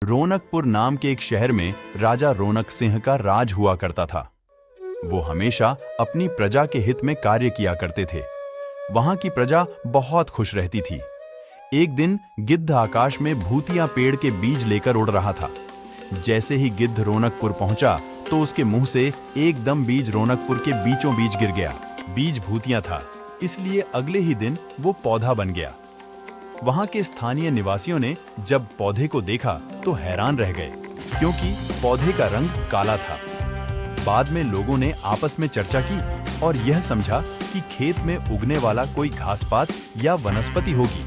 रौनकपुर नाम के एक शहर में राजा रौनक सिंह का राज हुआ करता था। वो हमेशा अपनी प्रजा के हित में कार्य किया करते थे। वहां की प्रजा बहुत खुश रहती थी। एक दिन गिद्ध आकाश में भूतिया पेड़ के बीज लेकर उड़ रहा था। जैसे ही गिद्ध रौनकपुर पहुंचा तो उसके मुंह से एकदम बीज रौनकपुर के बीचों बीच गिर गया। बीज भूतिया था, इसलिए अगले ही दिन वो पौधा बन गया। वहां के स्थानीय निवासियों ने जब पौधे को देखा तो हैरान रह गए, क्योंकि पौधे का रंग काला था। बाद में लोगों ने आपस में चर्चा की और यह समझा कि खेत में उगने वाला कोई घासपात या वनस्पति होगी।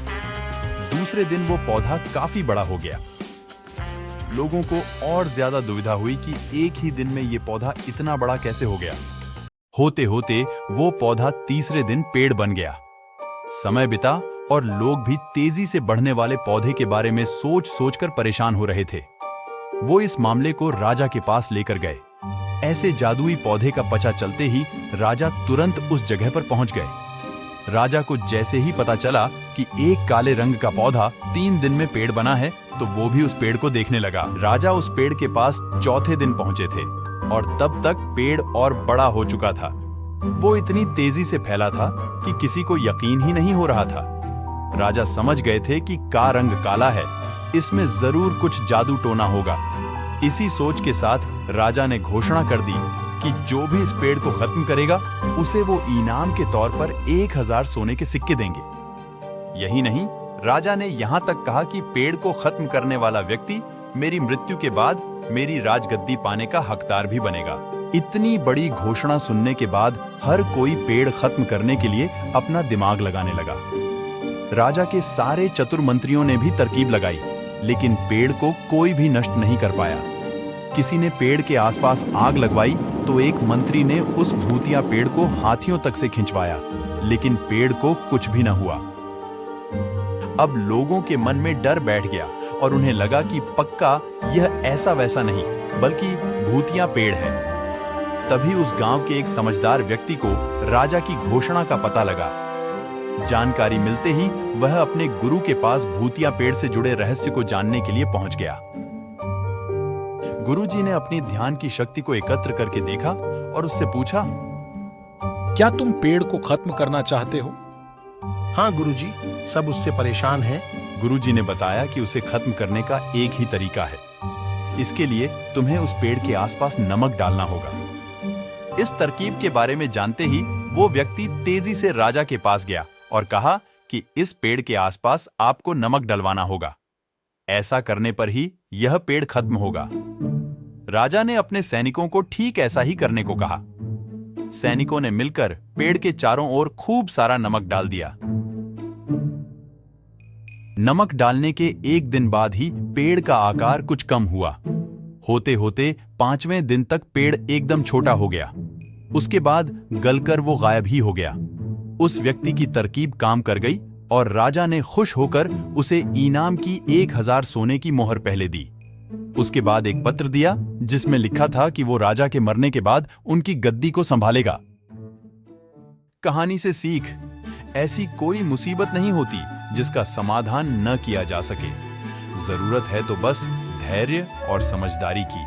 दूसरे दिन वो पौधा काफी बड़ा हो गया। लोगों को और ज्यादा दुविधा हुई कि एक ही दिन में ये पौधा इतना बड़ा कैसे हो गया। होते होते वो पौधा तीसरे दिन पेड़ बन गया। समय बिता और लोग भी तेजी से बढ़ने वाले पौधे के बारे में सोच सोचकर परेशान हो रहे थे। वो इस मामले को राजा के पास लेकर गए। ऐसे जादुई पौधे का पता चलते ही राजा तुरंत उस जगह पर पहुंच गए। राजा को जैसे ही पता चला कि एक काले रंग का पौधा 3 दिन में पेड़ बना है, तो वो भी उस पेड़ को देखने लगा। राजा उस पेड़ के पास चौथे दिन पहुंचे थे और तब तक पेड़ और बड़ा हो चुका था। वो इतनी तेजी से फैला था कि किसी को यकीन ही नहीं हो रहा था। राजा समझ गए थे कि का रंग काला है, इसमें जरूर कुछ जादू टोना होगा। इसी सोच के साथ राजा ने घोषणा कर दी कि जो भी इस पेड़ को खत्म करेगा उसे वो इनाम के तौर पर 1000 सोने के सिक्के देंगे। यही नहीं, राजा ने यहाँ तक कहा कि पेड़ को खत्म करने वाला व्यक्ति मेरी मृत्यु के बाद मेरी राजगद्दी पाने का हकदार भी बनेगा। इतनी बड़ी घोषणा सुनने के बाद हर कोई पेड़ खत्म करने के लिए अपना दिमाग लगाने लगा। राजा के सारे चतुर मंत्रियों ने भी तरकीब लगाई, लेकिन पेड़ को कोई भी नष्ट नहीं कर पाया। किसी ने पेड़ के आसपास आग लगवाई तो एक मंत्री ने उस भूतिया पेड़ को हाथियों तक से खिंचवाया, लेकिन पेड़ को कुछ भी न हुआ। अब लोगों के मन में डर बैठ गया और उन्हें लगा कि पक्का यह ऐसा वैसा नहीं बल्कि भूतिया पेड़ है। तभी उस गांव के एक समझदार व्यक्ति को राजा की घोषणा का पता लगा। जानकारी मिलते ही वह अपने गुरु के पास भूतिया पेड़ से जुड़े रहस्य को जानने के लिए पहुंच गया। गुरुजी ने अपनी ध्यान की शक्ति को एकत्र करके देखा और उससे पूछा, क्या तुम पेड़ को खत्म करना चाहते हो? हाँ गुरुजी, सब उससे परेशान हैं। गुरुजी ने बताया कि उसे खत्म करने का एक ही तरीका है। इसके लिए तुम्हें उस पेड़ के आसपास नमक डालना होगा। इस तरकीब के बारे में जानते ही वो व्यक्ति तेजी से राजा के पास गया और कहा कि इस पेड़ के आसपास आपको नमक डलवाना होगा। ऐसा करने पर ही यह पेड़ खत्म होगा। राजा ने अपने सैनिकों को ठीक ऐसा ही करने को कहा। सैनिकों ने मिलकर पेड़ के चारों ओर खूब सारा नमक डाल दिया। नमक डालने के एक दिन बाद ही पेड़ का आकार कुछ कम हुआ। होते होते 5वें दिन तक पेड़ एकदम छोटा हो गया। उसके बाद गलकर वो गायब ही हो गया। उस व्यक्ति की तरकीब काम कर गई और राजा ने खुश होकर उसे इनाम की 1000 सोने की मोहर पहले दी। उसके बाद एक पत्र दिया जिसमें लिखा था कि वो राजा के मरने के बाद उनकी गद्दी को संभालेगा। कहानी से सीख, ऐसी कोई मुसीबत नहीं होती जिसका समाधान न किया जा सके। जरूरत है तो बस धैर्य और समझदारी की।